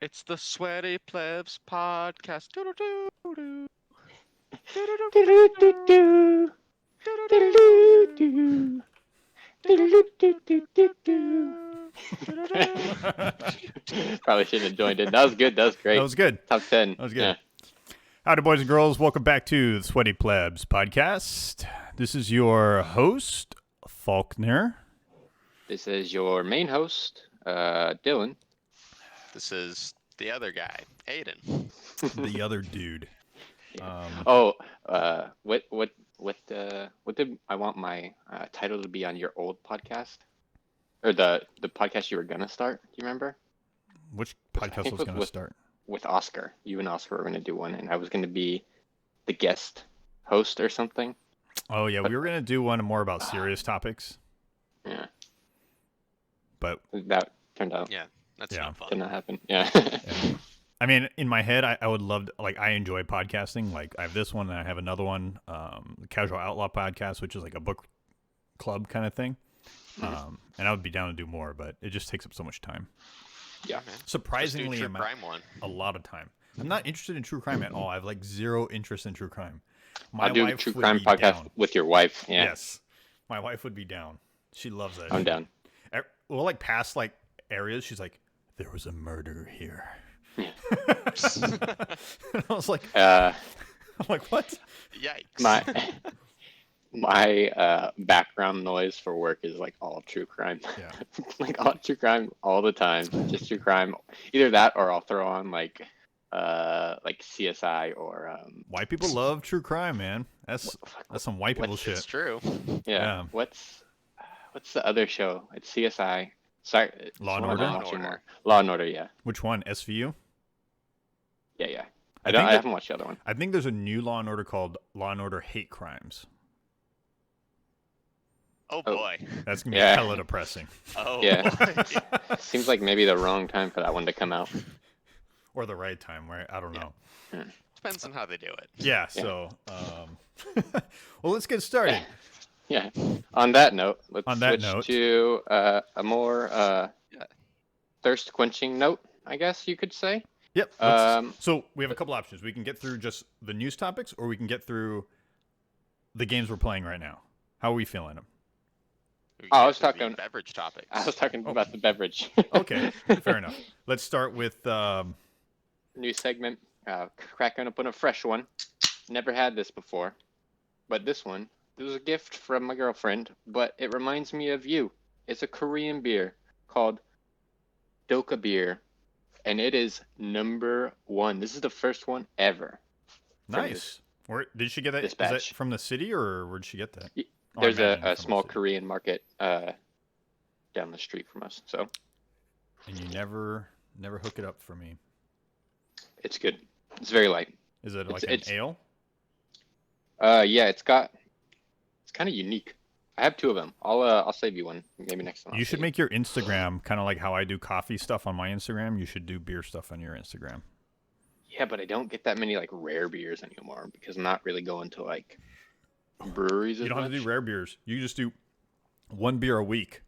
It's the Sweaty Plebs podcast. Doo-doo-doo-doo. Do-do-do-do. Do-do-do-do. Do-do-do-do-do-do. Probably shouldn't have joined in. That was good. That was great. That was good. Top 10. That was good. Yeah. Howdy, boys and girls. Welcome back to the Sweaty Plebs podcast. This is your host, Faulkner. This is your main host, Dylan. This is the other guy, Aiden. The other dude. What did I want my title to be on your old podcast? Or the podcast you were gonna start? Do you remember? Which podcast was going to start? With Oscar. You and Oscar were gonna do one, and I was gonna be the guest host or something. Oh, yeah. We were going to do one more about serious topics. Yeah. But that turned out Yeah, that's Yeah. not fun. did not happen. Yeah. I mean, in my head, I would love to, like, I enjoy podcasting. Like, I have this one and I have another one, the Casual Outlaw podcast, which is like a book club kind of thing. And I would be down to do more, but it just takes up so much time. Yeah. Man. Surprisingly, Just do true crime one. a lot of time. I'm not interested in true crime at all. I have like zero interest in true crime. My I'll do a wife true would crime be podcast down. with your wife. Yeah. Yes, my wife would be down. She loves that. I'm down. Well, like past like areas, she's like, there was a murder here. Yeah. And I was like, Uh, I'm like, what? Yikes. my background noise for work is like all true crime. Yeah. Like all true crime all the time. Just true crime. Either that or I'll throw on like CSI or White people love true crime, man. That's some white people What's shit. It's true. yeah. Yeah. What's the other show? It's CSI. Sorry, it's Law and one I'm Order? watching Law and more. Law and Order. Yeah. Which one? SVU? Yeah. I I think that- haven't watched the other one. I think there's a new Law and Order called Law and Order Hate Crimes. Oh boy. That's gonna be Yeah. hella depressing. Oh Yeah. boy. Seems like maybe the wrong time for that one to come out. Or the right time, right? I don't know. Depends on how they do it. Yeah, so well, let's get started. Yeah. On that note, let's On that switch note- to a more thirst quenching note, I guess you could say. Yep. Um, So we have a couple options. We can get through just the news topics, or we can get through the games we're playing right now. How are we feeling them? We Oh, I get was to the talking- beverage topics. I was talking about the beverage. Okay, fair enough. Let's start with New segment. Cracking open a fresh one. Never had this before, but this was a gift from my girlfriend, but it reminds me of you. It's a Korean beer called Doka beer, and it is #1. This is the first one ever. from nice. Where did she get that? this Is that batch. from the city, or where'd she get that? Y- Oh, I There's imagine a from the small city. Korean market down the street from us, so And you never hook it up for me. it's good. It's very light. Is it like It's- an ale? Yeah, it's kind of unique. I have 2 of them. I'll save you one maybe next time. You should make your Instagram kind of like how I do coffee stuff on my Instagram. You should do beer stuff on your Instagram. Yeah, but I don't get that many like rare beers anymore because I'm not really going to like breweries. You as don't have to much. do rare beers. You just do one beer a week,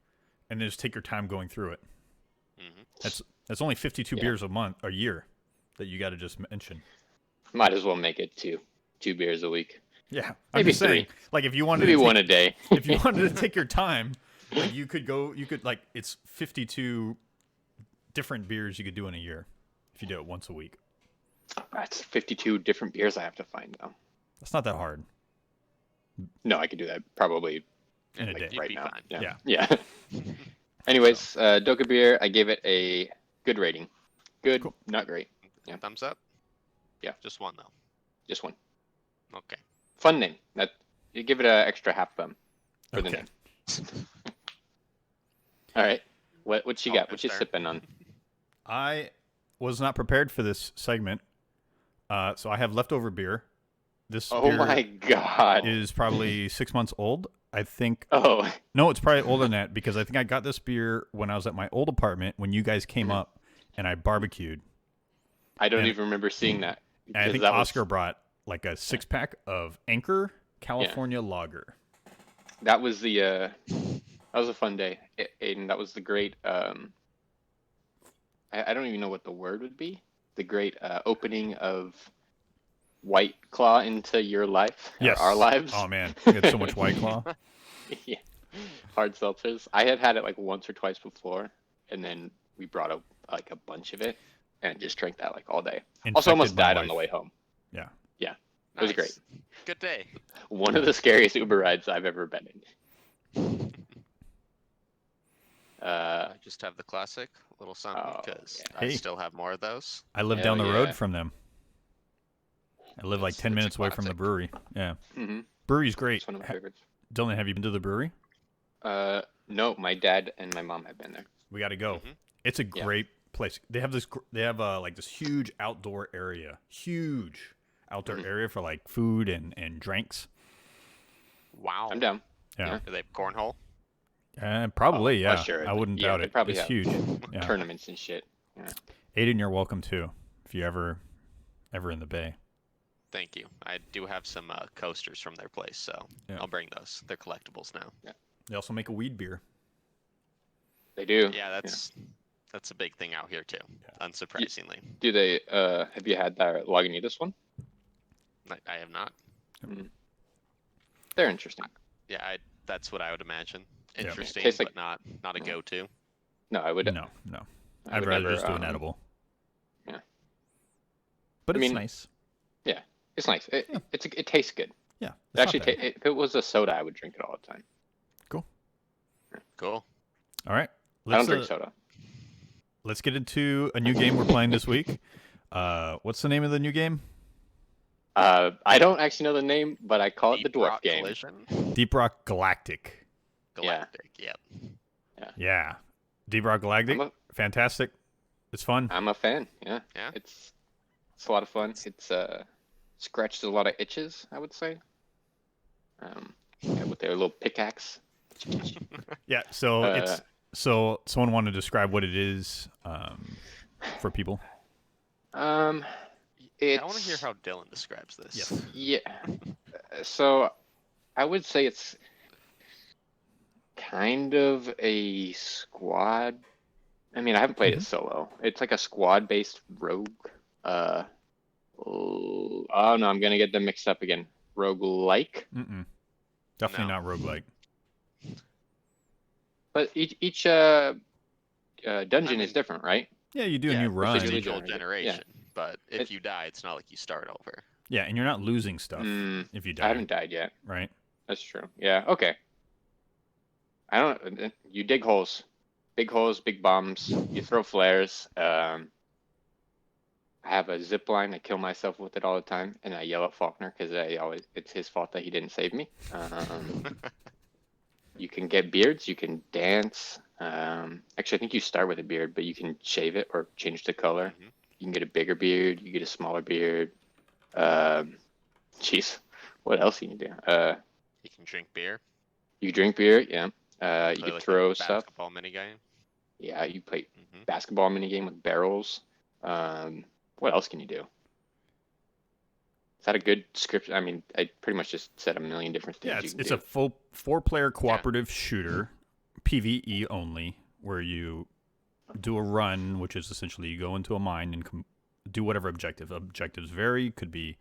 and then just take your time going through it. Mhm. That's only 52 Yeah. beers a year that you got to just mention. Might as well make it 2 beers a week. Yeah, I'm Maybe just saying, 3. like if you wanted Maybe to one take, a day. if you wanted to take your time, like you could like it's 52 different beers you could do in a year if you do it once a week. That's 52 different beers I have to find now. That's not that hard No, I could do that probably in a like day. You'd right be now. fine. Yeah. Anyways, Doka beer, I gave it a good rating. Good, Cool. not great. Yeah. Thumbs up? Yeah. Just one though. Just one. Okay. Fun name. That you give it an extra half thumb for the Okay. name. All right. What you Oh, got? What you fair. sipping on? I was not prepared for this segment, so I have leftover beer. This Oh beer my god. is probably 6 months old. I think. Oh, No, it's probably older than that because I think I got this beer when I was at my old apartment when you guys came up and I barbecued. I don't And- even remember seeing that. And I because think that was- Oscar brought like a 6-pack of Anchor California Lager. That was that was a fun day, Aiden. That was the great. I I don't even know what the word would be. The great opening of White Claw into your life, Yes. or our lives. Oh man, we had so much White Claw. Yeah, hard seltzers. I had had it like once or twice before, and then we brought like a bunch of it and just drank that like all day. Also, almost Infected my died on wife. the way home. Yeah. Yeah, it was Nice. great. Good day. One of the scariest Uber rides I've ever been in. I just have the classic little something Oh, because yeah. I Hey. still have more of those. I live Hell down the yeah. road from them. I live like It's 10 a minutes away from the classic. brewery. Yeah. Mm-hmm. Brewery's great. It's one of my favorites. Dylan, have you been to the brewery? No, my dad and my mom have been there. We got to go. Mhm. It's a Yeah. great place. They have this. They have like this huge outdoor area. Huge outdoor Mhm. area for like food and drinks. Wow. I'm down. Yeah. Do they have cornhole? Probably. Oh, yeah. sure. I wouldn't Yeah, doubt they it. probably It's have huge. Yeah. Tournaments and shit. Yeah. Aiden, you're welcome too. If you ever in the Bay. Thank you. I do have some coasters from their place, so Yeah. I'll bring those. They're collectibles now. They also make a weed beer. They do. Yeah, that's a big thing out here too. Unsurprisingly, Do they? Have you had that Lagunitas one? I have not. They're interesting. Yeah, that's what I would imagine. Yeah. Interesting, Tastes like- but not a go-to. No, I would. No. I I'd would rather never, just do an edible. yeah. But I it's mean, nice. It's nice. It tastes good. Yeah. It actually, if it was a soda, I would drink it all the time. Cool. All right. I don't Let's drink soda. let's get into a new game we're playing this week. What's the name of the new game? I don't actually know the name, but I call it the Deep dwarf Rock game. Collision? Deep Rock Galactic. Galactic. Yep. Yeah. Deep Rock Galactic. Fantastic. It's fun. I'm a fan. Yeah. Yeah. It's a lot of fun. It's scratches a lot of itches, I would say. With their little pickaxe. Yeah. So Uh, it's someone want to describe what it is for people. It's, I want to hear how Dylan describes this. Yes. Yeah. So I would say it's kind of a squad. I mean, I haven't played it solo. It's like a squad-based rogue. Oh no, I'm gonna get them mixed up again. Rogue-like. Mm-mm. Definitely No. not roguelike. But each dungeon mean- is different, right? Yeah, you do a Yeah, new it's run. individual Yeah. generation, but if It- you die, it's not like you start over. Yeah, and you're not losing stuff if you I die, haven't died yet. right? That's true. Yeah. Okay. I don't. You dig holes, big holes, big bombs. You throw flares. I have a zip line. I kill myself with it all the time, and I yell at Faulkner because it's his fault that he didn't save me. You can get beards. You can dance. Actually, I think you start with a beard, but you can shave it or change the color. Mhm. You can get a bigger beard. You get a smaller beard. Jeez, what else can you do? You can drink beer. You drink beer. Yeah. You Play can like a throw stuff. basketball minigame. Yeah, you play Hmm. basketball minigame with barrels. What else can you do? Is that a good script? I mean, I pretty much just said a million different things. Yeah, you it's can it's do. a full 4-player cooperative shooter, PvE only, where you do a run, which is essentially you go into a mine and do whatever objective. Objectives vary. Could be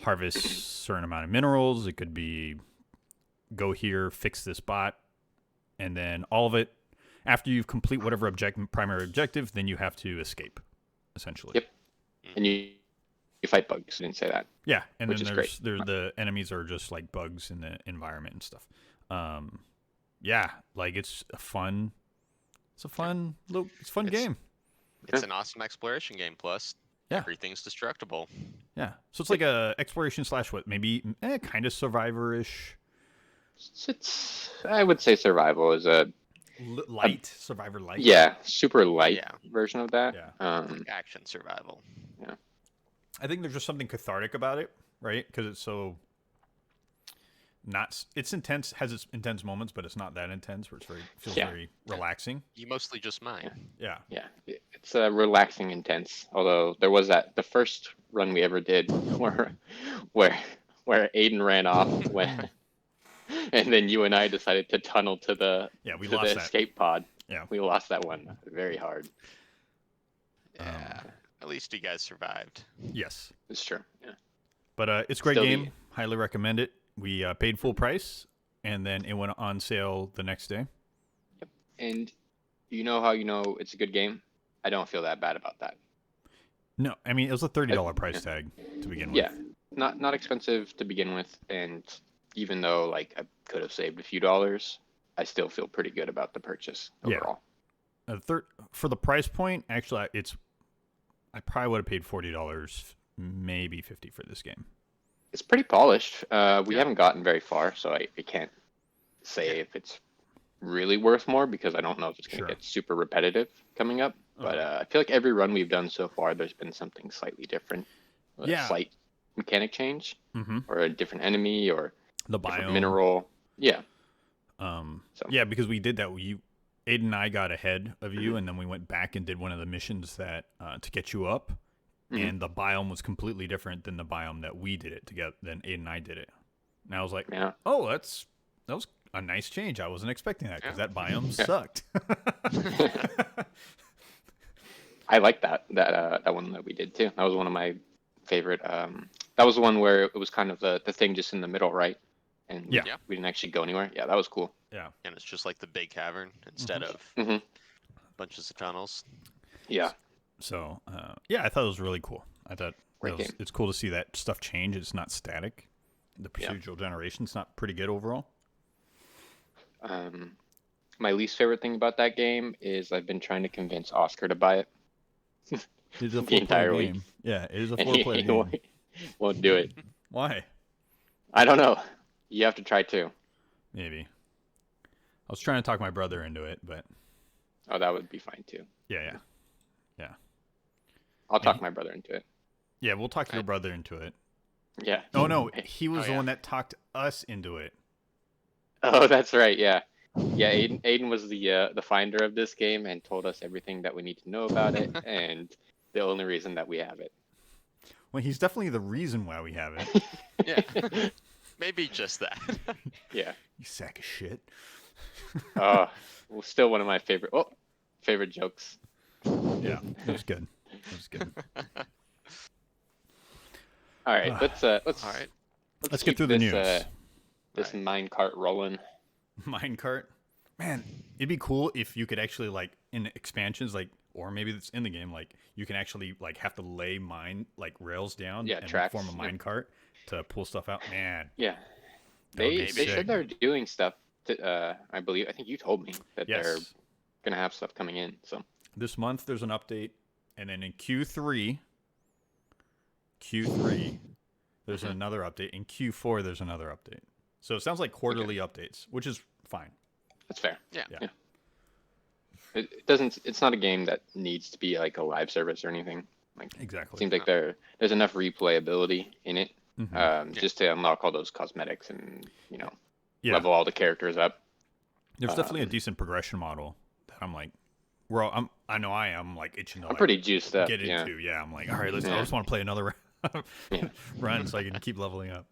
harvest a certain amount of minerals. It could be go here, fix this bot, and then all of it. After you complete whatever primary objective, then you have to escape, essentially. Yep. And you fight bugs. I didn't say that. Yeah, and Which then is there's the enemies are just like bugs in the environment and stuff. Yeah, like it's a fun game. It's an awesome exploration game. Plus, Yeah. everything's destructible. Yeah, so it's like a exploration / what maybe kind of survivor-ish, I would say survival is a light survivor light. super light Yeah. version of that. Yeah. Like action survival. I think there's just something cathartic about it, right? Because it's so it's intense, has its intense moments, but it's not that intense. Where feels Yeah. very relaxing. You mostly just mine. Yeah. Yeah, it's relaxing intense. Although there was the first run we ever did where Aiden ran off when, and then you and I decided to tunnel to the Yeah, we to lost the that. escape pod. Yeah. We lost that one very hard. Yeah. At least you guys survived. Yes. It's true. Yeah. But it's a great Still game. Highly recommend it. We paid full price, and then it went on sale the next day. And you know how you know it's a good game? I don't feel that bad about that. No, I mean, it was a $30 price tag to begin with. Yeah. Not expensive to begin with, and even though like I could have saved a few dollars, I still feel pretty good about the purchase overall. For the price point, actually, I probably would have paid $40, maybe $50 for this game. It's pretty polished. We haven't gotten very far, so I can't say if it's really worth more because I don't know if it's going to get super repetitive coming up. But I feel like every run we've done so far, there's been something slightly different. A slight mechanic change, or a different enemy, or the biome, mineral. Yeah. Yeah, because we did that. Aiden and I got ahead of you, and then we went back and did one of the missions that to get you up, and the biome was completely different than the biome that we did it together. Then Aiden and I did it, and I was like, "Oh, that was a nice change. I wasn't expecting that because that biome sucked." I like that one that we did too. That was one of my favorite. That was the one where it was kind of the thing just in the middle, right? And we didn't actually go anywhere. Yeah, that was cool. Yeah, and it's just like the big cavern instead of bunches of tunnels. Yeah. So I thought it was really cool. I thought it's cool to see that stuff change. It's not static. The procedural generation's not pretty good overall. My least favorite thing about that game is I've been trying to convince Oscar to buy it. It's a four-player game. Yeah, it is a four-player game. Won't do it. Why? I don't know. You have to try too. Maybe. I was trying to talk my brother into it, but... Oh, that would be fine too. Yeah. I'll talk my brother into it. Yeah, we'll talk your brother into it. Yeah. Oh, no, he was the one that talked us into it. Oh, that's right, yeah. Yeah, Aiden was the finder of this game and told us everything that we need to know about it, and the only reason that we have it. Well, he's definitely the reason why we have it. Yeah. Maybe just that. Yeah. You sack of shit. Well, still one of my favorite jokes. Yeah, it was good. All right, let's get through the news. This minecart rolling. Minecart, man, it'd be cool if you could actually in expansions or maybe it's in the game you can actually have to lay rails down and tracks, form a minecart to pull stuff out. Man, yeah, they said they're doing stuff. I think you told me that they're gonna have stuff coming in. So this month there's an update, and then in Q3 there's another update. In Q4 there's another update. So it sounds like quarterly updates, which is fine. That's fair. Yeah. It doesn't. It's not a game that needs to be like a live service or anything. Exactly. It seems like there's enough replayability in it, just to unlock all those cosmetics and level all the characters up. There's definitely a decent progression model that I'm like, I know I am itching to. I'm pretty juiced up. Get into. Yeah, I'm like, all right, I just want to play another run so I can keep leveling up.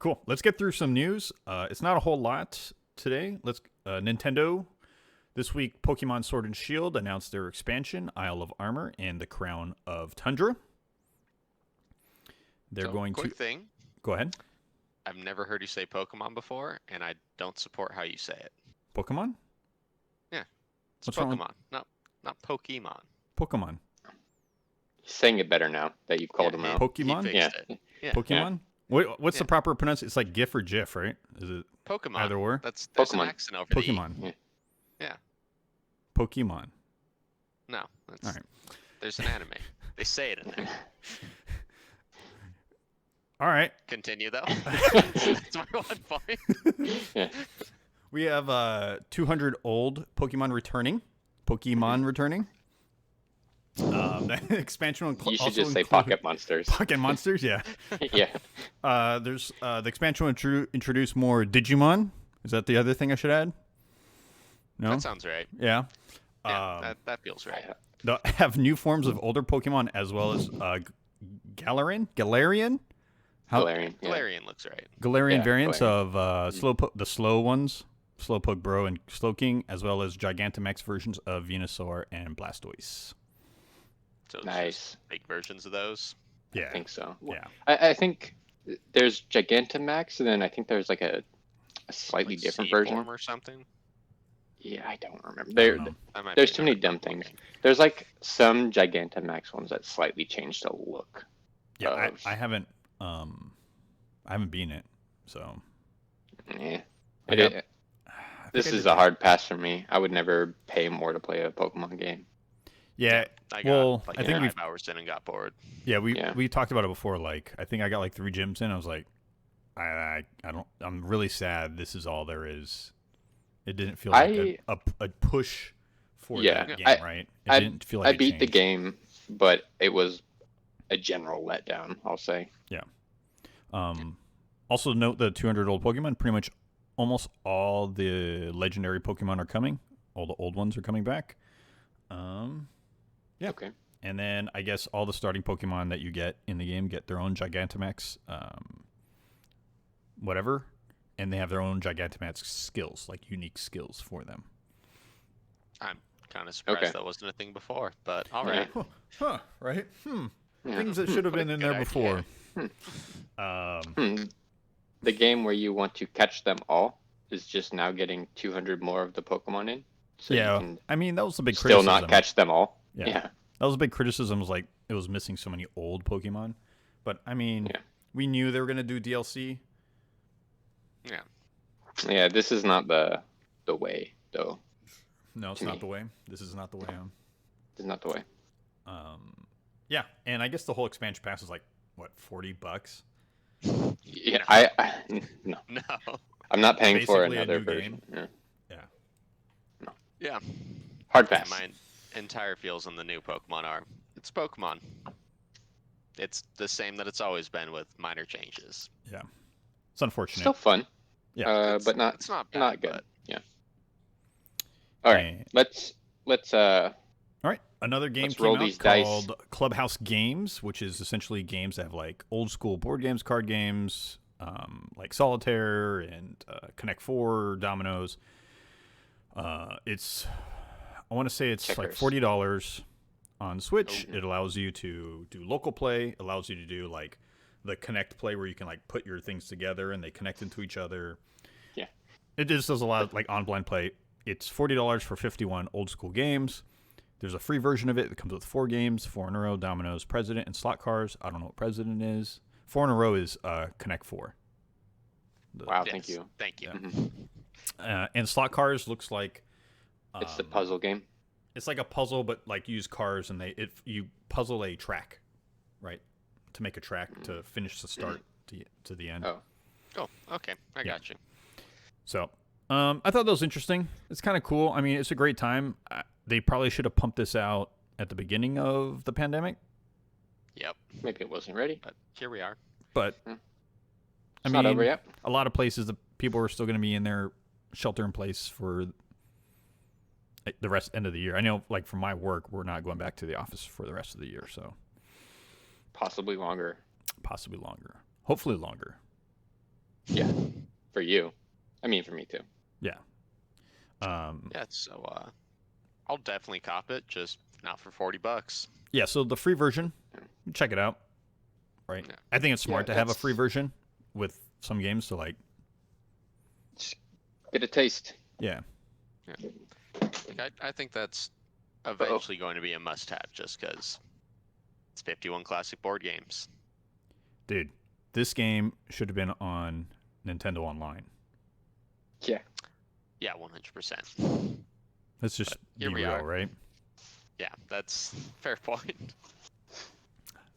Cool. Let's get through some news. It's not a whole lot today. Nintendo this week. Pokemon Sword and Shield announced their expansion, Isle of Armor, and the Crown of Tundra. They're going quick thing. Go ahead. I've never heard you say Pokemon before, and I don't support how you say it. Pokemon? Yeah, it's What's Pokemon, not Pokemon. Pokemon. He's saying it better now that you've called him out. Pokemon? Yeah. Pokemon? What's the proper pronunciation? It's like GIF or GIF, right? Is it Pokemon? either or? There's Pokemon. an accent over Pokemon. Yeah. Pokemon. No, all right. There's an anime. They say it in there. All right. Continue though. That's my one point. We have 200 old Pokemon returning. The expansion will you should just say Pocket Monsters. Pocket Monsters, yeah. Yeah. There's the expansion will introduce more Digimon. Is that the other thing I should add? No? That sounds right. Yeah. Yeah, that feels right. They'll have new forms of older Pokemon as well as Galarian? Galarian. Galarian looks right. Galarian variants of the slow ones, Slowpoke Bro and Slowking, as well as Gigantamax versions of Venusaur and Blastoise. So it's Nice. just big versions of those. Yeah. I think so. Yeah. I think there's Gigantamax, and then I think there's like a slightly Like different C version. form or something. Yeah, I don't remember. I don't know. That might There's be too many another dumb Pokemon things. game. There's like some Gigantamax ones that slightly change the look. Yeah, of- I haven't beaten it, so Yeah. I got- I think This I is did a hard pass for me. I would never pay more to play a Pokemon game. Yeah, I got well, like I think 5 hours in and got bored. we talked about it before. Like, I think I got like 3 gyms in. I was like, I don't. I'm really sad. This is all there is. It didn't feel like a push for Yeah, that game, right? It I- didn't feel like I it beat the changed. game, but it was a general letdown, I'll say. Also note the 200-old Pokemon. Pretty much, almost all the legendary Pokemon are coming. All the old ones are coming back. Yeah. Okay. And then I guess all the starting Pokemon that you get in the game get their own Gigantamax, whatever, and they have their own Gigantamax skills, like unique skills for them. I'm kind of surprised Okay. that wasn't a thing before, but all Yeah. right. Huh, right? Yeah. Things that should have What a been in good there before. Hmm. The game where you want to catch them all is just now getting 200 more of the Pokemon in. So Yeah, you can I mean, that was a big still criticism. not catch them all. Yeah. Yeah. That was a big criticism, was like it was missing so many old Pokemon. But, I mean, Yeah. we knew they were going to do DLC. Yeah. Yeah, this is not the way, though. No, it's To not me. the way. This is not the way on. This is not the way. Yeah, and I guess the whole expansion pass is like, what, $40? Yeah, no. No. I'm not paying for Basically a another new version. game. Yeah. Yeah. Hard Yeah, pass. my entire feels on the new Pokemon are it's Pokemon. It's the same that it's always been with minor changes. Yeah. It's unfortunate. Still fun. Yeah. It's- But not it's not bad, not good. but- Yeah. All right. And- Let's All right, another game Let's came roll out these dice. called Clubhouse Games, which is essentially games that have like old school board games, card games, like Solitaire and Connect 4, Dominoes. I want to say it's like Checkers. $40 on Switch. Oh. It allows you to do local play. Allows you to do like the Connect play where you can like put your things together and they connect into each other. Yeah. It just does a lot of like on blind play. It's $40 for 51 old school games. There's a free version of it that comes with 4 games: 4 in a row, Dominoes, President, and Slot Cars. I don't know what President is. 4 in a row is Connect 4. wow. Yes, Thank you. Thank you. Mhm. And Slot Cars looks like It's the puzzle game. It's like a puzzle, but like you use cars and you puzzle a track, right? To make a track to finish the start to the end. Oh. Oh, okay. I Yeah. got you. So, I thought that was interesting. It's kind of cool. I mean, it's a great time. They probably should have pumped this out at the beginning of the pandemic, Yep. Maybe it wasn't ready. But here we are. but It's I not over mean, yet. a lot of places the people are still going to be in their shelter in place for the end of the year. I know, like for my work, we're not going back to the office for the rest of the year, so Possibly longer. possibly longer, hopefully longer. Yeah. For you. I mean, for me too. Yeah. Yeah, so I'll definitely cop it, just not for $40. Yeah, so the free version, check it out. Right. Yeah. I think it's smart Yeah, to have a that's- free version with some games to like, Get a taste. yeah. Like, I think that's eventually going to be a must-have, just because it's 51 classic board games. Dude, this game should have been on Nintendo Online. Yeah. Yeah, 100%. Let's just be here we real, are. right? Yeah, that's fair point.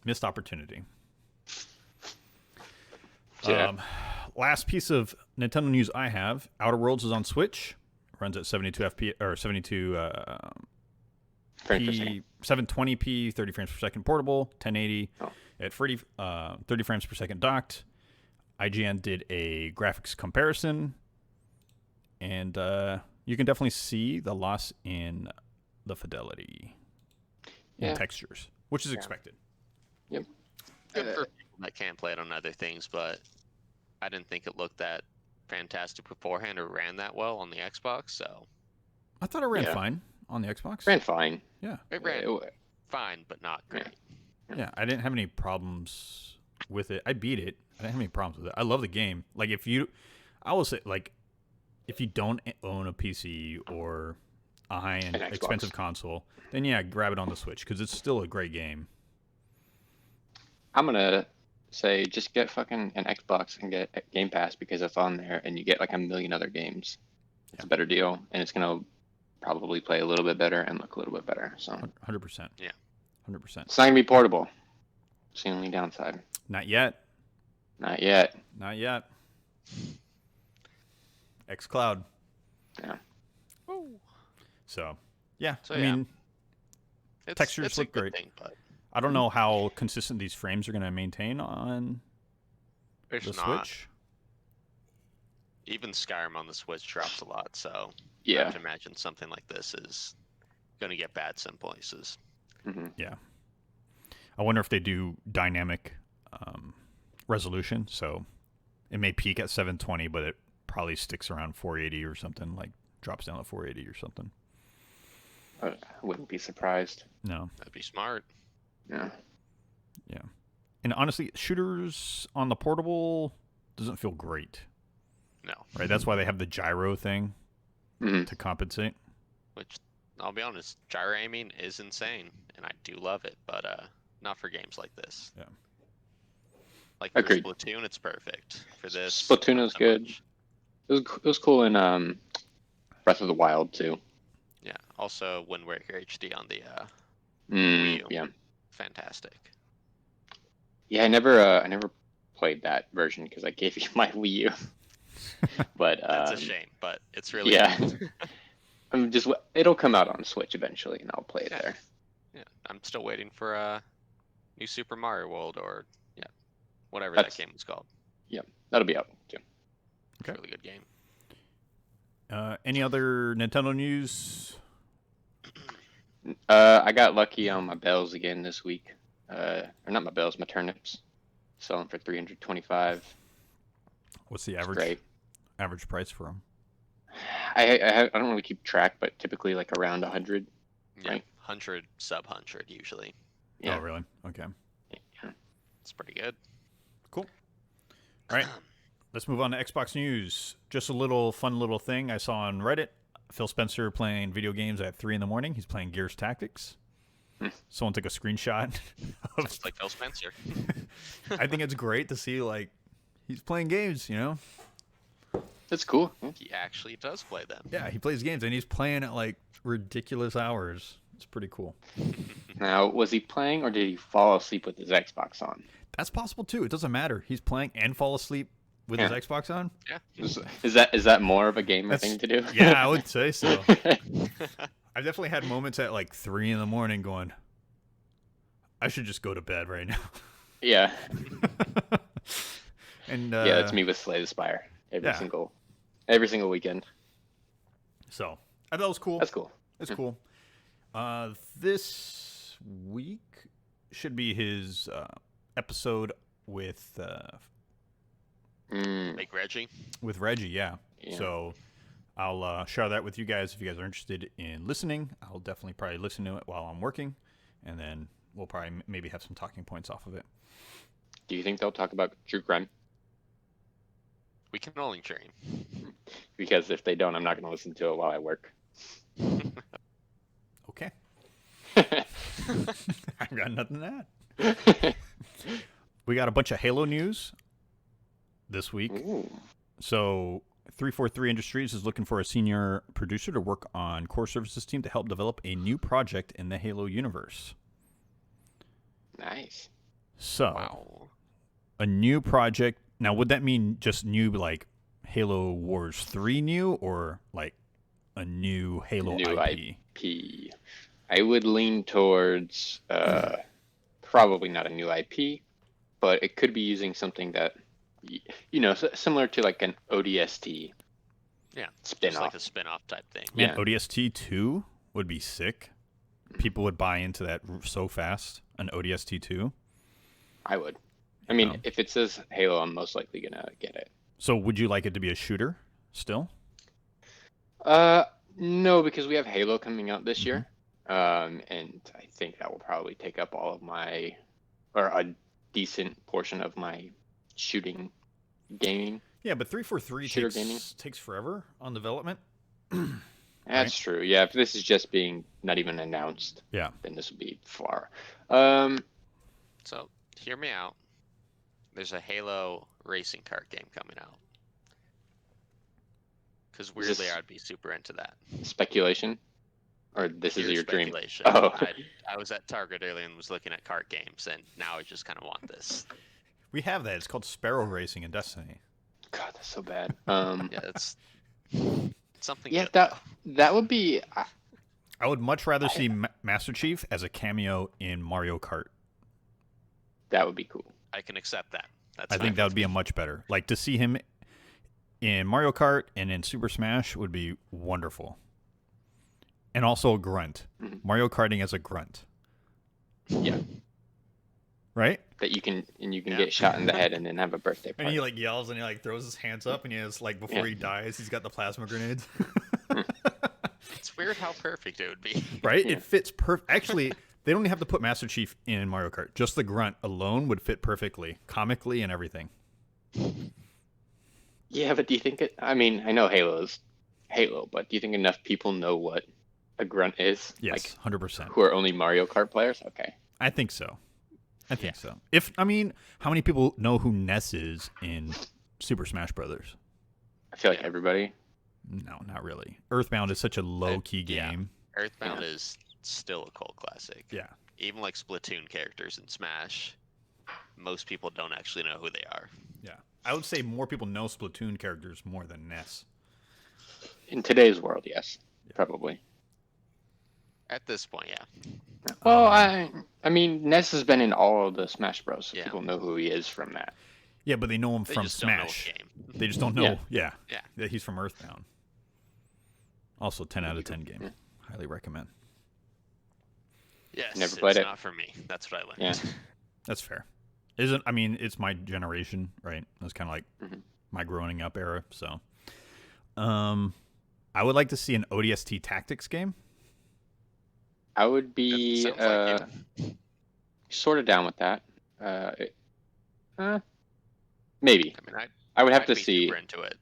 Missed opportunity. Yeah. Last piece of Nintendo news I have: Outerworlds is on Switch. Runs at 72 FPS or 72 Frames per second. 720p, 30 frames per second portable, 1080 Oh. at 30 frames per second docked. IGN did a graphics comparison, and you can definitely see the loss in the fidelity in Yeah. textures, which is expected. Yep. Good for people that can play it on other things, but I didn't think it looked that fantastic beforehand or ran that well on the Xbox, so I thought it ran Yeah. fine on the Xbox. Ran fine. Yeah. it ran It fine, but not great. Yeah, I didn't have any problems with it. I beat it. I didn't have any problems with it. I love the game. Like I will say, like, if you don't own a PC or a high-end An Xbox. expensive console, then yeah, grab it on the Switch because it's still a great game. I'm gonna say just get fucking an Xbox and get Game Pass because it's on there and you get like a million other games. It's a better deal and it's gonna probably play a little bit better and look a little bit better. So 100%. Yeah. 100%. it's not gonna be portable. It's the only downside. Not yet. Not yet. Not yet. xCloud. Yeah. So, yeah. So, I yeah. mean, textures it's a look good great. thing, but I don't know how consistent these frames are going to maintain on it's the not. Switch. Even Skyrim on the Switch drops a lot, so I Yeah. have to imagine something like this is going to get bad some places. hmm Yeah. I wonder if they do dynamic resolution. So it may peak at 720, but it probably sticks around 480 or something, like drops down to 480 or something. I wouldn't be surprised. No. That'd be smart. Yeah. Yeah. And honestly, shooters on the portable doesn't feel great, No. right? That's why they have the gyro thing hmm to compensate. Which, I'll be honest, gyro aiming is insane, and I do love it, but not for games like this. Yeah. Like for Agreed. Splatoon, it's perfect. For this, Splatoon not is so good. much. It was cool in Breath of the Wild too. Yeah. Also, Wind Waker HD on the Wii U. Yeah. Fantastic. Yeah, I never played that version because I gave you my Wii U. But That's a shame, but it's really yeah. good. It'll come out on Switch eventually, and I'll play it Yeah. there. Yeah, I'm still waiting for new Super Mario World or whatever That's- that game was called. That'll be out too. It's a really good game. Any other Nintendo news? I got lucky on my bells again this week. Or not my bells, my turnips. Selling for $325. What's the It's average great. price for them? I don't really keep track, but typically like around 100. Yeah, Right. 100 sub 100 usually. Yeah. Oh, really? Okay. It's pretty good. Cool. All right. Let's move on to Xbox news. Just a little fun little thing I saw on Reddit. Phil Spencer playing video games at 3 a.m. He's playing Gears Tactics. Someone took a screenshot. Sounds like Phil Spencer. I think it's great to see, like, he's playing games, you know? That's cool. Yeah. He actually does play them. Yeah, he plays games, and he's playing at, like, ridiculous hours. It's pretty cool. Now, was he playing or did he fall asleep with his Xbox on? That's possible, too. It doesn't matter. He's playing and fall asleep with his Yeah. Xbox on. Yeah. Is that more of a gamer thing to do? Yeah, I would say so. I've definitely had moments at, like, 3 a.m. going, I should just go to bed right now. Yeah. And Yeah, that's me with Slay the Spire every yeah. single weekend. So I thought it was cool. That's cool. It's cool. This week should be his episode with Make Reggie. Reggie. Yeah. Yeah. So I'll share that with you guys if you guys are interested in listening. I'll definitely probably listen to it while I'm working, and then we'll probably maybe have some talking points off of it. Do you think they'll talk about true crime? We can only dream. Because if they don't, I'm not going to listen to it while I work. Okay. I've got nothing to add. We got a bunch of Halo news this week. Ooh. So 343 Industries is looking for a senior producer to work on core services team to help develop a new project in the Halo universe. Nice. So Wow. a new project. Now, would that mean just new, like Halo Wars 3 new, or like a new Halo New IP? IP. I would lean towards probably not a new IP, but it could be using something that, similar to like an ODST Yeah. Just spin-off. like a spin-off type thing. Man, Yeah. ODST 2 would be sick. People would buy into that so fast. An ODST 2. I would. I mean, Yeah. if it says Halo, I'm most likely going to get it. So would you like it to be a shooter still? No, because we have Halo coming out this year. And I think that will probably take up all of my, or a decent portion of my shooting gaming. Yeah, but 343 Shooter gaming. takes forever on development. That's true. Yeah, if this is just being not even announced, Yeah. then this would be far. So hear me out. There's a Halo racing kart game coming out. Because weirdly, I'd be super into that. Speculation, or this is Pure your dream? speculation. Oh, I was at Target earlier and was looking at kart games, and now I just kind of want this. We have that. It's called Sparrow Racing in Destiny. God, that's so bad. Yeah, it's something. Yeah, good, that would be. I would much rather see Master Chief as a cameo in Mario Kart. That would be cool. I can accept that. I think that would be a much better. Like, to see him in Mario Kart and in Super Smash would be wonderful. And also a grunt. Mhm. Mario Karting as a grunt. Yeah, Right? that you can Yeah. get shot in the head and then have a birthday And party. he like yells and he like throws his hands up and he has like before Yeah. he dies, he's got the plasma grenades. It's weird how perfect it would be. Right? Yeah. It fits perfect. Actually, they don't even have to put Master Chief in Mario Kart. Just the grunt alone would fit perfectly, comically and everything. Yeah, but do you think it? I mean, I know Halo's Halo, but do you think enough people know what a grunt is? Yes, 100%. Who are only Mario Kart players? Okay. I think so. I think so. How many people know who Ness is in Super Smash Brothers? I feel like everybody. No, not really. Earthbound is such a low-key Yeah. game. Earthbound is still a cult classic. Yeah. Even like Splatoon characters in Smash, most people don't actually know who they are. Yeah. I would say more people know Splatoon characters more than Ness. In today's world, yes, probably. At this point, yeah. Well, I mean, Ness has been in all of the Smash Bros. So Yeah. people know who he is from that. Yeah, but they know him They from just don't know Smash. what game. They just don't know. Yeah. Yeah. That he's from Earthbound. Also, 10 out of 10 game. Yeah. Highly recommend. Yes, Never played it's it. not for me. That's what I learned. Yeah. That's fair. It's my generation, right? It's kind of like Mhm. my growing up era. So, I would like to see an ODST tactics game. I would be Sounds like it. sort of down with that. Maybe. I mean, I would have I'd to be see. super into it.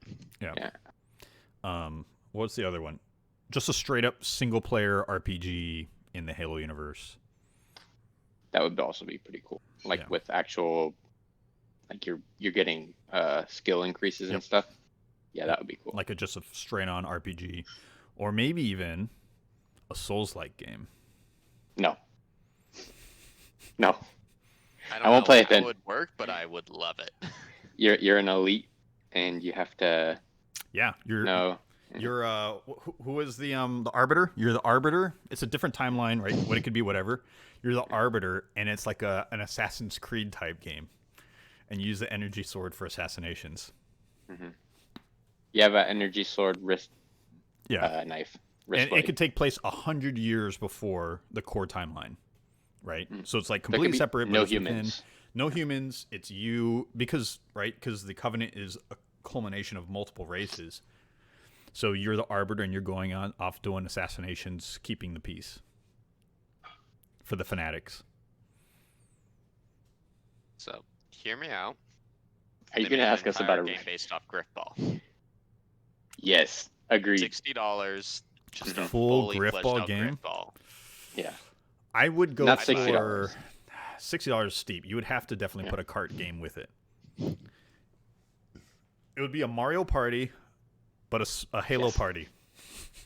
What's the other one? Just a straight up single player RPG in the Halo universe. That would also be pretty cool. Like Yeah. with actual, like you're getting skill increases Yep. and stuff. Yeah, that would be cool. Like just a straight on RPG. Or maybe even a Souls like game. No. No. I won't know play it how then. It would work, but I would love it. You're an elite, and you have to Yeah, you're know. who is the arbiter? You're the arbiter. It's a different timeline, right? What it could be, whatever. You're the arbiter, and it's like an Assassin's Creed type game, and you use the energy sword for assassinations. You have an energy sword wrist Yeah, knife. Wrist and it blade. could take place 100 years before the core timeline, right? So it's like There could completely be separate. But no it's within- humans. no humans. It's you because the Covenant is a culmination of multiple races. So you're the arbiter, and you're going off doing assassinations, keeping the peace for the fanatics. So hear me out. Are you They going to made ask an us about entire a? game based off Griffball? Yes, agreed. $60, just a Full fully Griffball fleshed out game? Griffball. Yeah. I would go Not for $60. $60 steep. You would have to definitely put a cart game with it. It would be a Mario Party, but a Halo Yes. Party.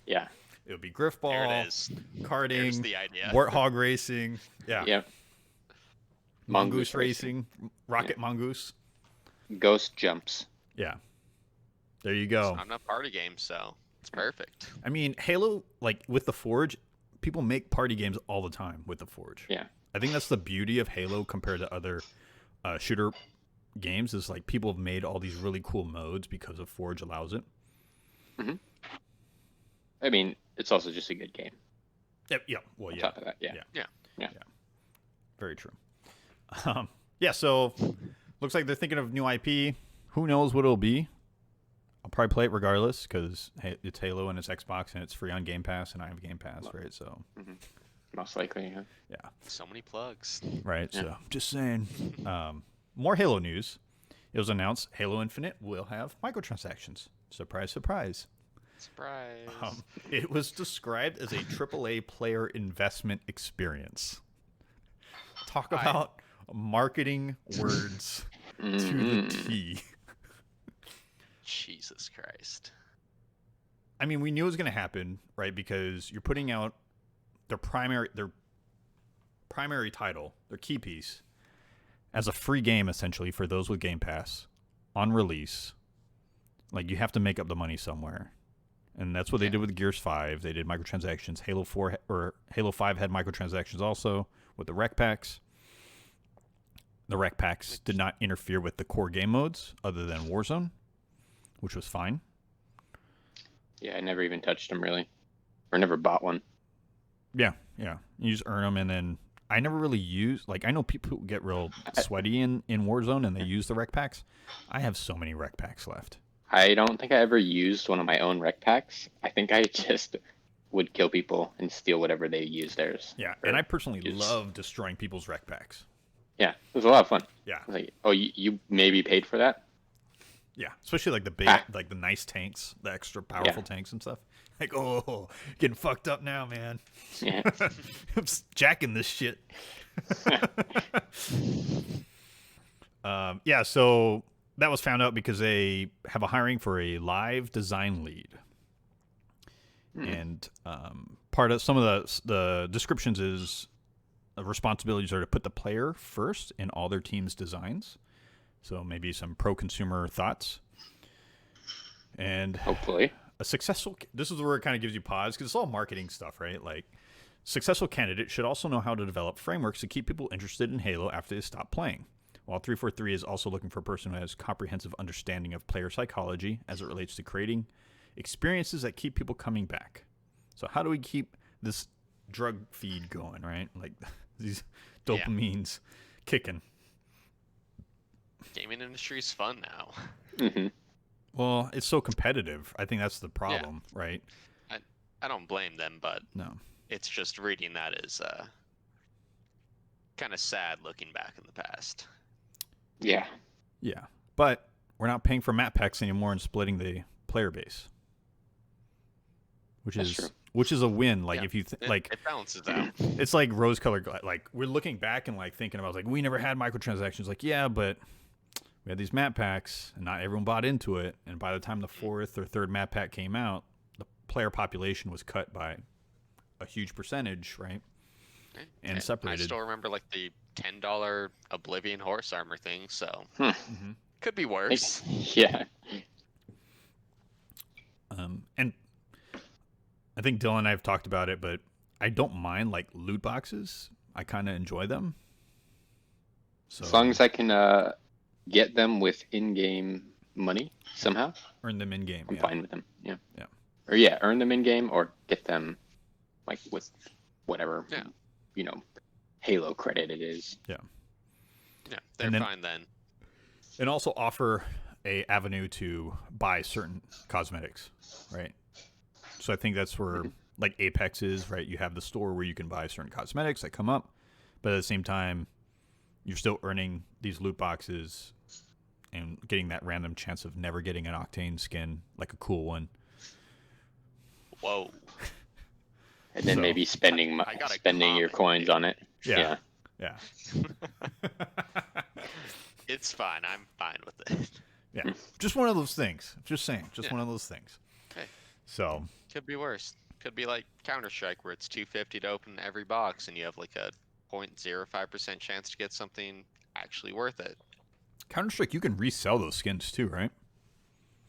Yeah. It would be There Griffball, it is. There's karting, the idea. warthog racing, Yep. mongoose racing, rocket mongoose. Ghost jumps. Yeah. There you go. It's not enough party games, so it's perfect. I mean, Halo, like with the Forge, people make party games all the time with the Forge. Yeah. I think that's the beauty of Halo compared to other shooter games is like people have made all these really cool modes because of Forge allows it. I mean, it's also just a good game. Yeah. Well, On yeah. top of that, yeah. Very true. So looks like they're thinking of new IP. Who knows what it'll be? I'll probably play it regardless because it's Halo and it's Xbox and it's free on Game Pass and I have Game Pass, right? So Most likely, yeah. Yeah. So many plugs. Right. Yeah. So just saying. More Halo news. It was announced Halo Infinite will have microtransactions. Surprise, surprise. Surprise. It was described as a AAA player investment experience. Talk about marketing words to the T. Jesus Christ. I mean, we knew it was going to happen, right? Because you're putting out their primary title, their key piece, as a free game, essentially, for those with Game Pass on release. Like, you have to make up the money somewhere. And that's what they did with Gears 5. They did microtransactions. Halo 5 had microtransactions also with the rec packs. The rec packs did not interfere with the core game modes other than Warzone, which was fine. Yeah, I never even touched them, really. Or never bought one. Yeah. You just earn them, and then I never really use... Like, I know people who get real sweaty in Warzone, and they use the rec packs. I have so many rec packs left. I don't think I ever used one of my own rec packs. I think I just would kill people and steal whatever they use theirs. Yeah, and I personally love destroying people's rec packs. Yeah, it was a lot of fun. Yeah. Like, oh, you maybe paid for that? Yeah, especially like the big, like the nice tanks, the extra powerful tanks and stuff. Like, oh, getting fucked up now, man. Yeah. I'm jacking this shit. Yeah, so that was found out because they have a hiring for a live design lead. And part of some of the descriptions is responsibilities are to put the player first in all their team's designs. So maybe some pro-consumer thoughts. And Hopefully. This is where it kind of gives you pause, because it's all marketing stuff, right? Like, successful candidate should also know how to develop frameworks to keep people interested in Halo after they stop playing. While 343 is also looking for a person who has comprehensive understanding of player psychology as it relates to creating experiences that keep people coming back. So how do we keep this drug feed going, right? Like, these dopamines kicking. Gaming industry is fun now. Mm-hmm. Well, it's so competitive. I think that's the problem, right? I don't blame them, but No. it's just reading that is kind of sad looking back in the past. Yeah. Yeah. But we're not paying for map packs anymore and splitting the player base. Which is a win. Like, if you it balances out. It's like rose-colored. Like, we're looking back and like thinking about, like, we never had microtransactions. Like, yeah, but we had these map packs, and not everyone bought into it. And by the time the fourth or third map pack came out, the player population was cut by a huge percentage, right? And separated. I still remember like the $10 Oblivion horse armor thing, so could be worse. Yeah. And I think Dylan and I have talked about it, but I don't mind like loot boxes. I kind of enjoy them. So As long as I can get them with in-game money somehow, earn them in game. I'm fine with them. Yeah. Yeah. Or earn them in game or get them like with whatever Halo credit it is. Yeah. Yeah, they're fine then. And also offer a avenue to buy certain cosmetics, right? So I think that's where like Apex is, right? You have the store where you can buy certain cosmetics that come up, but at the same time, you're still earning these loot boxes and getting that random chance of never getting an Octane skin, like a cool one. Whoa. And then maybe spending your coins on it. Yeah. It's fine. I'm fine with it. Yeah. Just one of those things. Just saying. Just one of those things. Okay. So. Could be worse. Could be like Counter-Strike, where it's $250 to open every box, and you have like a 0.05% chance to get something actually worth it. Counter-Strike, you can resell those skins too, right?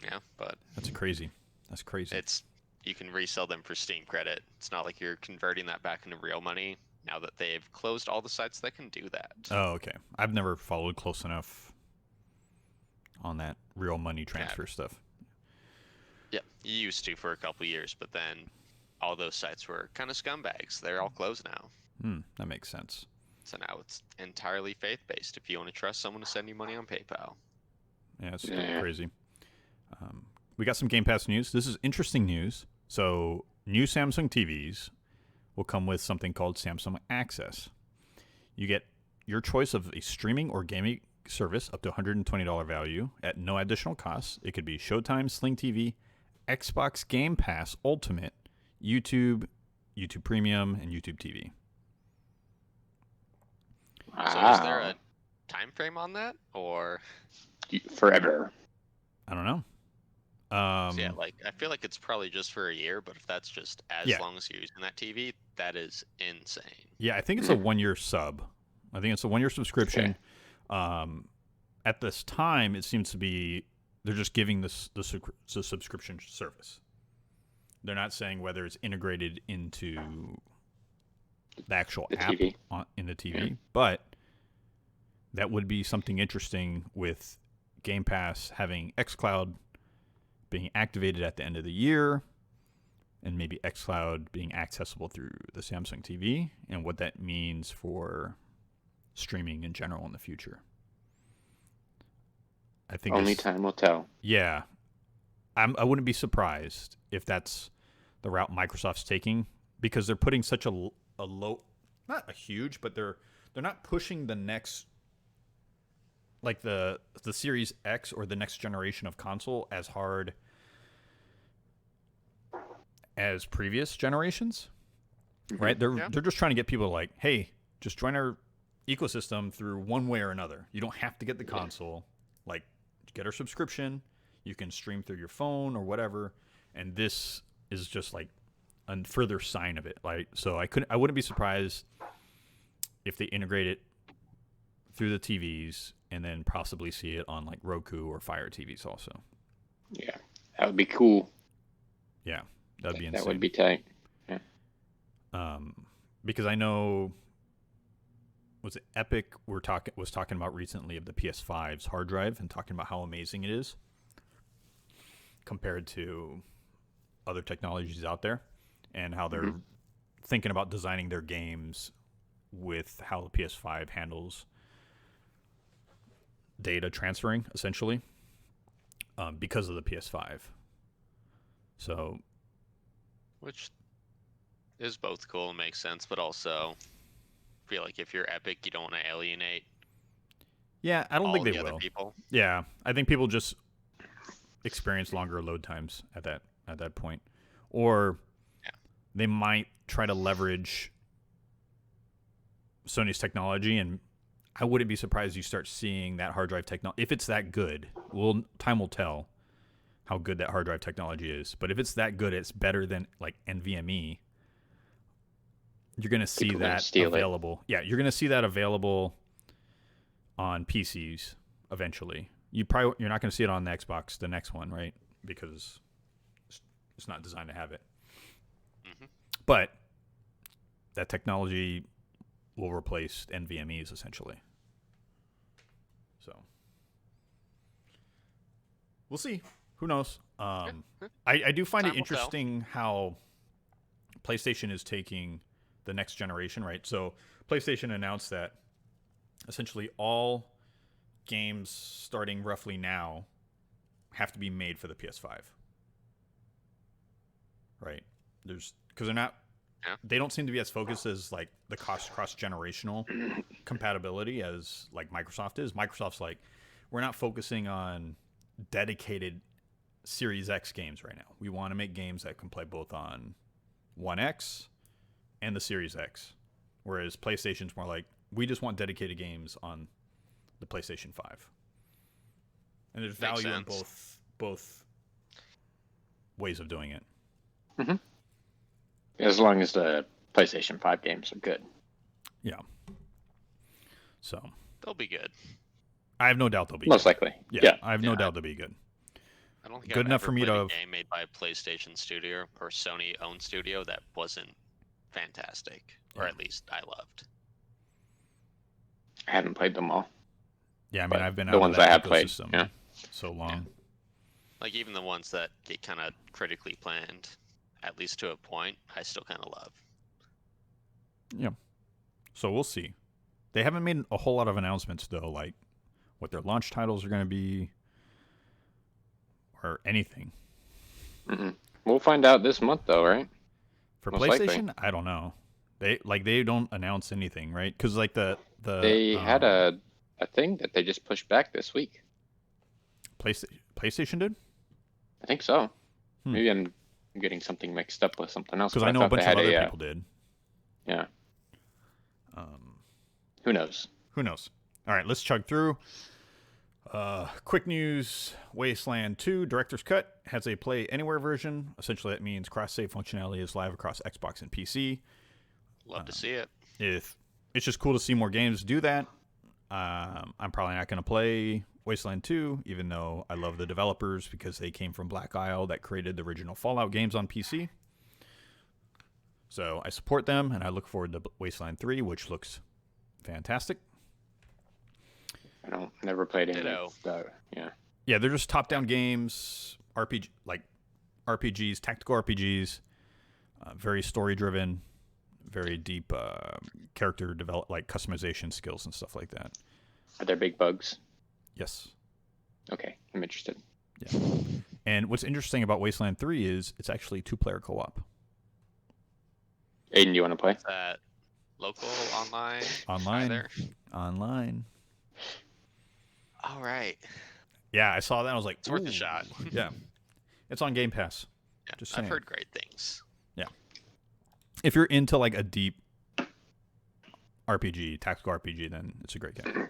Yeah, but that's crazy. You can resell them for Steam credit. It's not like you're converting that back into real money now that they've closed all the sites that can do that. Oh, okay. I've never followed close enough on that real money transfer stuff. Yeah, you used to for a couple years, but then all those sites were kind of scumbags. They're all closed now. That makes sense. So now it's entirely faith-based if you want to trust someone to send you money on PayPal. Yeah, it's crazy. We got some Game Pass news. This is interesting news. So, new Samsung TVs will come with something called Samsung Access. You get your choice of a streaming or gaming service up to $120 value at no additional cost. It could be Showtime, Sling TV, Xbox Game Pass Ultimate, YouTube, YouTube Premium, and YouTube TV. So is there a time frame on that, or Forever? I don't know. yeah, like I feel like it's probably just for a year, but if that's just as long as you're using that TV, that is insane. Yeah, I think it's a 1-year sub. I think it's a 1-year subscription. Okay. At this time, it seems to be they're just giving this the subscription service. They're not saying whether it's integrated into the actual app in the TV, but that would be something interesting with Game Pass having xCloud being activated at the end of the year, and maybe xCloud being accessible through the Samsung TV, and what that means for streaming in general in the future. I think only time will tell. Yeah, I wouldn't be surprised if that's the route Microsoft's taking, because they're putting such a low, not a huge, but they're not pushing the next, like the Series X or the next generation of console as hard as previous generations, right? They're just trying to get people like, hey, just join our ecosystem through one way or another. You don't have to get the console. Like, get our subscription. You can stream through your phone or whatever. And this is just like a further sign of it. Like, so I wouldn't be surprised if they integrate it through the TVs and then possibly see it on like Roku or Fire TVs also. Yeah, that would be cool. Yeah, that would be insane. That would be tight. Yeah. Because I know, was it Epic was talking about recently of the PS5's hard drive and talking about how amazing it is compared to other technologies out there, and how they're thinking about designing their games with how the PS5 handles data transferring, essentially, because of the PS5. So, which is both cool and makes sense, but also feel like if you're Epic, you don't want to alienate. Yeah, I don't think they other will. People. Yeah, I think people just experience longer load times at that point, or they might try to leverage Sony's technology, and I wouldn't be surprised you start seeing that hard drive technology, if it's that good. Well, time will tell how good that hard drive technology is. But if it's that good, it's better than like NVMe. You're going to see that available. Yeah, you're going to see that available on PCs eventually. You're not going to see it on the Xbox, the next one, right? Because it's not designed to have it. Mm-hmm. But that technology will replace NVMEs essentially. So we'll see. Who knows? I do find it interesting how PlayStation is taking the next generation, right? So PlayStation announced that essentially all games starting roughly now have to be made for the PS5. Right? Because they're not, they don't seem to be as focused as like the cross-generational compatibility as like Microsoft is. Microsoft's like, we're not focusing on dedicated Series X games right now. We want to make games that can play both on One X and the Series X. Whereas PlayStation's more like, we just want dedicated games on the PlayStation 5. And there's value in both ways of doing it. Mm-hmm. As long as the PlayStation 5 games are good. Yeah. So they'll be good. I have no doubt they'll be most good. likely. Yeah. I have no doubt they'll be good. I don't think good I've enough ever for me played to a game made by a PlayStation studio or Sony-owned studio that wasn't fantastic, or at least I loved. I haven't played them all. Yeah, I mean, I've been the out ones of that I have played so long. Yeah. Like even the ones that get kind of critically planned, at least to a point, I still kind of love. Yeah. So we'll see. They haven't made a whole lot of announcements though, like what their launch titles are going to be or anything. Mm-hmm. We'll find out this month though, right? For Most PlayStation, likely. I don't know. They don't announce anything, right? Because like They had a thing that they just pushed back this week. PlayStation did. I think so. Hmm. Maybe I'm getting something mixed up with something else. Because but I know a thought bunch they of had other a, people did. Yeah. Um, Who knows? Who knows? All right, let's chug through. Quick news: Wasteland 2 Director's Cut has a Play Anywhere version. Essentially, that means cross-save functionality is live across Xbox and PC. Love to see it. If it's just cool to see more games do that. I'm probably not going to play Wasteland 2, even though I love the developers because they came from Black Isle that created the original Fallout games on PC. So I support them, and I look forward to Wasteland 3, which looks fantastic. I never played any. Ditto. Yeah. Yeah, they're just top-down games, RPGs, tactical RPGs, very story-driven, very deep character customization skills and stuff like that. Are there big bugs? Yes. Okay, I'm interested. Yeah. And what's interesting about Wasteland 3 is it's actually 2-player co-op. Aiden, do you want to play? Is that local, online? Online. Either? Online. All right. Yeah, I saw that. I was like, It's worth ooh. a shot. Yeah. It's on Game Pass. Yeah, Just I've saying. heard great things. If you're into like a deep RPG, tactical RPG, then it's a great game.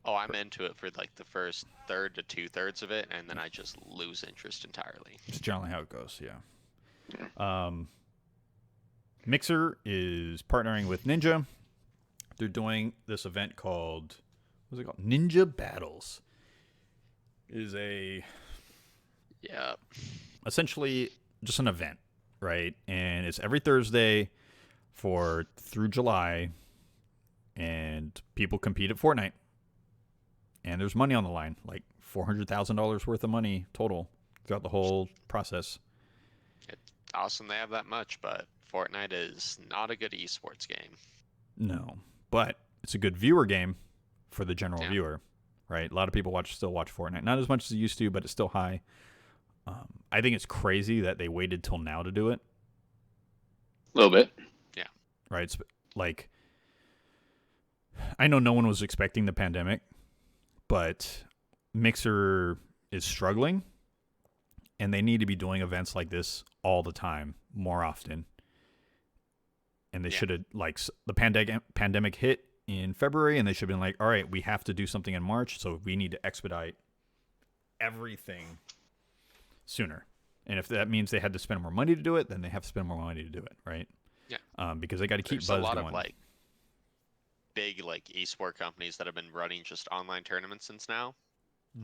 Oh, I'm into it for like the first third to 2/3 of it, and then I just lose interest entirely. It's generally how it goes, yeah. Mixer is partnering with Ninja. They're doing this event called, what's it called? Ninja Battles. It is Yeah. essentially just an event, right? And it's every Thursday through July, and people compete at Fortnite. And there's money on the line, like $400,000 worth of money total throughout the whole process. It's awesome they have that much, but Fortnite is not a good esports game. No, but it's a good viewer game for the general Yeah. viewer, right? A lot of people still watch Fortnite. Not as much as they used to, but it's still high. I think it's crazy that they waited till now to do it, A little bit. right? It's like, I know no one was expecting the pandemic, but Mixer is struggling, and they need to be doing events like this all the time, more often. And they should have, the pandemic hit in February, and they should have been like, all right, we have to do something in March, so we need to expedite everything sooner. And if that means they had to spend more money to do it, then they have to spend more money to do it, right? Yeah. Because they got to keep There's buzz a lot going. of big esport companies that have been running just online tournaments since now,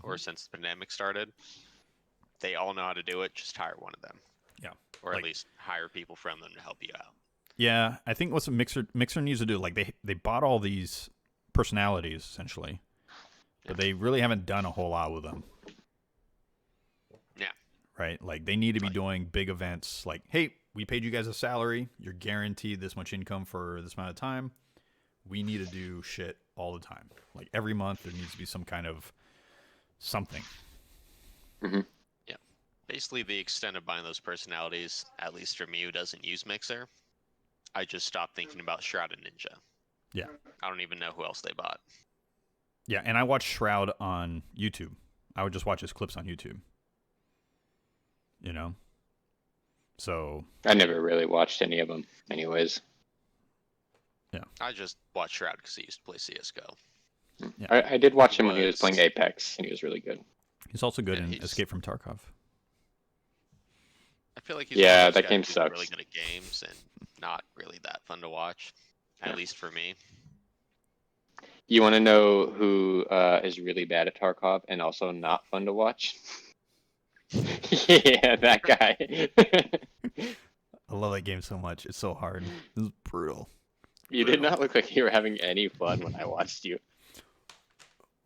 or since the pandemic started. They all know how to do it. Just hire one of them. Yeah. Or at least hire people from them to help you out. Yeah, I think what's Mixer needs to do, they bought all these personalities essentially, but they really haven't done a whole lot with them. Yeah. Right? They need to be doing big events like, hey, we paid you guys a salary. You're guaranteed this much income for this amount of time. We need to do shit all the time. Every month there needs to be some kind of something. Mm-hmm. Yeah. Basically, the extent of buying those personalities, at least for me who doesn't use Mixer, I just stopped thinking about Shroud and Ninja. Yeah. I don't even know who else they bought. Yeah, and I watched Shroud on YouTube. I would just watch his clips on YouTube. So I never really watched any of them, anyways. Yeah. I just watched Shroud because he used to play CSGO. Yeah. I did watch him when he was playing Apex, and he was really good. He's also good in he's- Escape from Tarkov. I feel like he's Yeah, one of those that guys game who's sucks. really good at games and not really that fun to watch, at least for me. You want to know who is really bad at Tarkov and also not fun to watch? Yeah, that guy. I love that game so much. It's so hard. It's brutal. You did not look like you were having any fun when I watched you.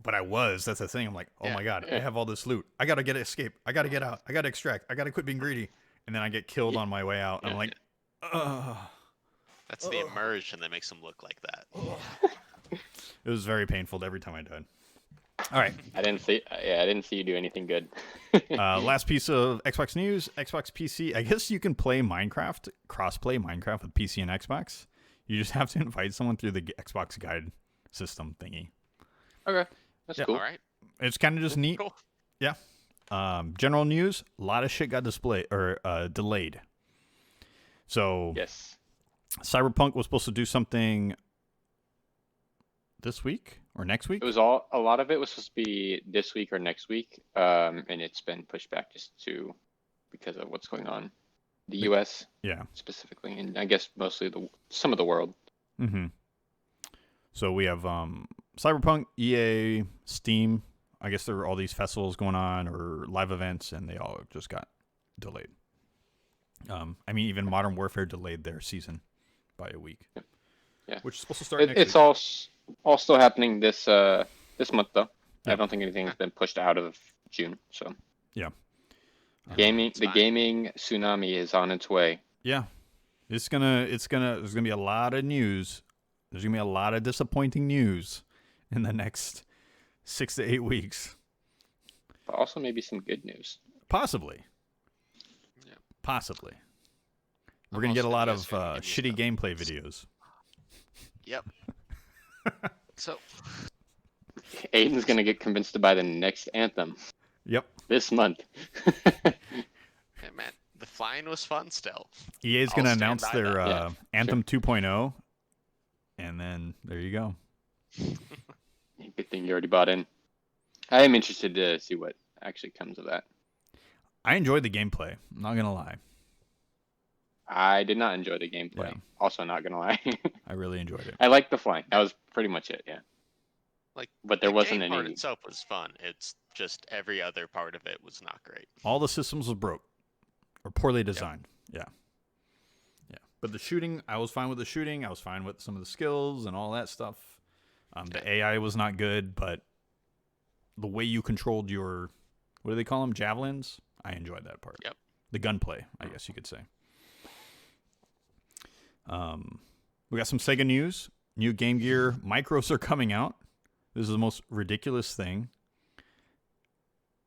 But I was. That's the thing. I'm like, oh Yeah. my god, I have all this loot. I gotta get escape. I gotta get out. I gotta extract. I gotta quit being greedy. And then I get killed on my way out. I'm like, ugh. That's the immersion that makes him look like that. It was very painful every time I died. All right. I didn't see you do anything good. Last piece of Xbox news. Xbox PC. I guess you can play Minecraft, cross-play Minecraft with PC and Xbox. You just have to invite someone through the Xbox guide system thingy. Okay, that's Yeah. cool. All right. It's kind of just neat. Cool. Yeah. General news: a lot of shit got delayed. So Yes. Cyberpunk was supposed to do something this week or next week. It was a lot of it was supposed to be this week or next week, and it's been pushed back because of what's going on, the U.S. Yeah. specifically, and I guess mostly some of the world. Mm-hmm. So we have Cyberpunk, EA, Steam. I guess there were all these festivals going on or live events, and they all just got delayed. I mean, even Modern Warfare delayed their season by a week. Yeah. Which is supposed to start next It's week. all still happening this month though. Yeah. I don't think anything's been pushed out of June. So Yeah. gaming, It's the fine. gaming tsunami is on its way. Yeah. There's gonna be a lot of news. There's gonna be a lot of disappointing news in the next 6 to 8 weeks. But also maybe some good news. Possibly. Yeah. Possibly. We're I'm gonna get a also lot gonna of guess you're gonna give shitty me some- gameplay videos. Yep. So Aiden's gonna get convinced to buy the next Anthem Yep. this month. yeah, man, the flying was fun still. EA is I'll gonna stand announce by their that. Yeah, Anthem 2.0, and then there you go. Good thing you already bought in. I am interested to see what actually comes of that. I enjoyed the gameplay. I'm not gonna lie. I did not enjoy the gameplay. Yeah. Also, not gonna lie. I really enjoyed it. I liked the flying. That was pretty much it. Yeah. Like, But there the wasn't game part any. itself was fun. It's just every other part of it was not great. All the systems was broke or poorly designed. Yeah. Yeah. But the shooting, I was fine with the shooting. I was fine with some of the skills and all that stuff. The AI was not good, but the way you controlled your, what do they call them? Javelins? I enjoyed that part. Yep. The gunplay, I guess you could say. We got some Sega news. New Game Gear micros are coming out. This is the most ridiculous thing.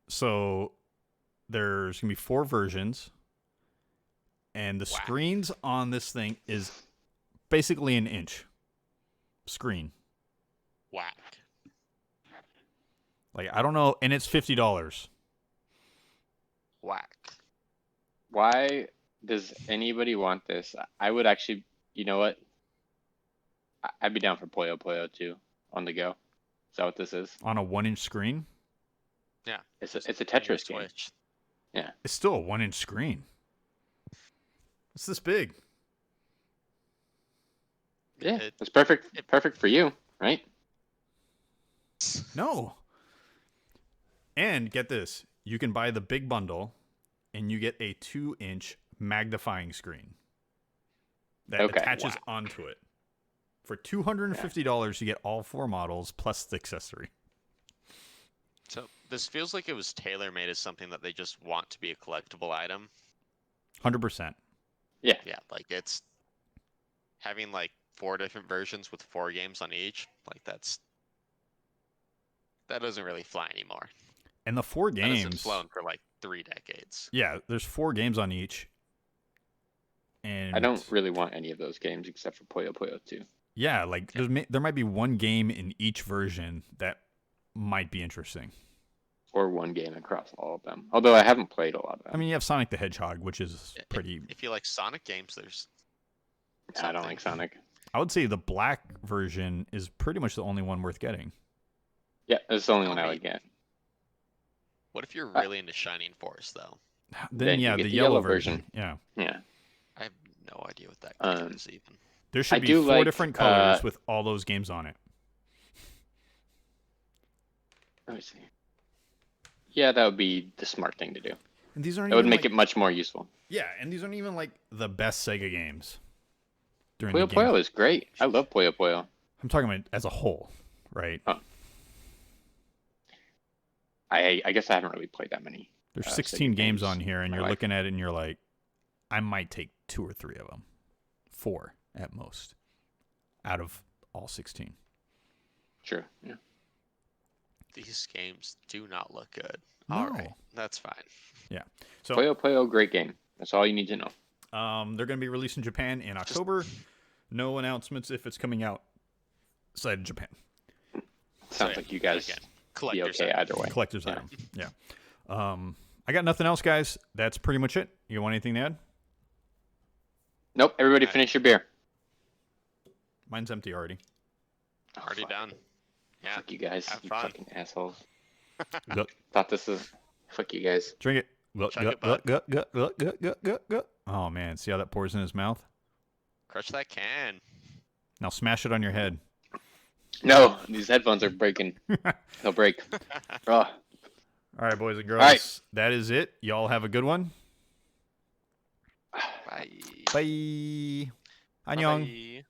So there's going to be 4 versions. And the Wow. screens on this thing is basically an inch screen. Whack. Like, I don't know. And it's $50. Whack. Why does anybody want this? I would actually. You know what? I'd be down for Puyo Puyo too on the go. Is that what this is? On a 1-inch screen? Yeah. It's a Tetris game. Switch. It's still a 1-inch screen. It's this big. Yeah, It- it's perfect for you, right? No. And get this. You can buy the big bundle and you get a 2-inch magnifying screen that Okay, attaches wow. onto it. For $250, you get all 4 models plus the accessory. So this feels like it was tailor-made as something that they just want to be a collectible item. 100%. Yeah, like it's having like 4 different versions with 4 games on each. Like that doesn't really fly anymore. And the 4 That hasn't games. flown for like 3 decades. Yeah, there's 4 games on each. And I don't really want any of those games except for Puyo Puyo 2. Yeah, like there might be one game in each version that might be interesting. Or one game across all of them. Although I haven't played a lot of them. I mean, you have Sonic the Hedgehog, which is If- pretty. If you like Sonic games, there's. I don't something. like Sonic. I would say the black version is pretty much the only one worth getting. Yeah, that's the only one I Tell would me. get. What if you're really into Shining Force though? Then you yeah, get the the yellow yellow version. version. Yeah, Yeah. I have no idea what that game Um, is even. there should I be do 4 like, different colors with all those games on it. Let me see. Yeah, that would be the smart thing to do. And these aren't. That would even make like, it much more useful. Yeah, and these aren't even like the best Sega games. During Puyo the game. Puyo is great. I love Puyo Puyo. I'm talking about as a whole, right? I guess I haven't really played that many. There's Sega 16 games games on here, and in my you're life. looking at it, and you're like, I might take 2 or 3 of them, 4 at most, out of all 16. Sure. Yeah. These games do not look good. No. All right, that's fine. So Puyo Puyo, great game. That's all you need to know. they're going to be released in Japan in October. No announcements if it's coming out outside of Japan. Sounds yeah, like you guys again, be collector's okay item. either way. Collector's Yeah. item. Yeah. I got nothing else, guys. That's pretty much it. You want anything to add? Nope. Everybody Alright. finish your beer. Mine's empty already. Oh, Already fuck. done. Yeah. Fuck you guys. Have You fun. fucking assholes. Go, Thought this was. Fuck you guys. drink it. Go, Chug go, it, go, bud. go, go, go, go, go, go, go. Oh man, see how that pours in his mouth? Crush that can. Now smash it on your head. No, these headphones are breaking. They'll break. Oh. All right, boys and girls. right. That is it. Y'all have a good one. Bye. Bye. Annyeong. Bye-bye.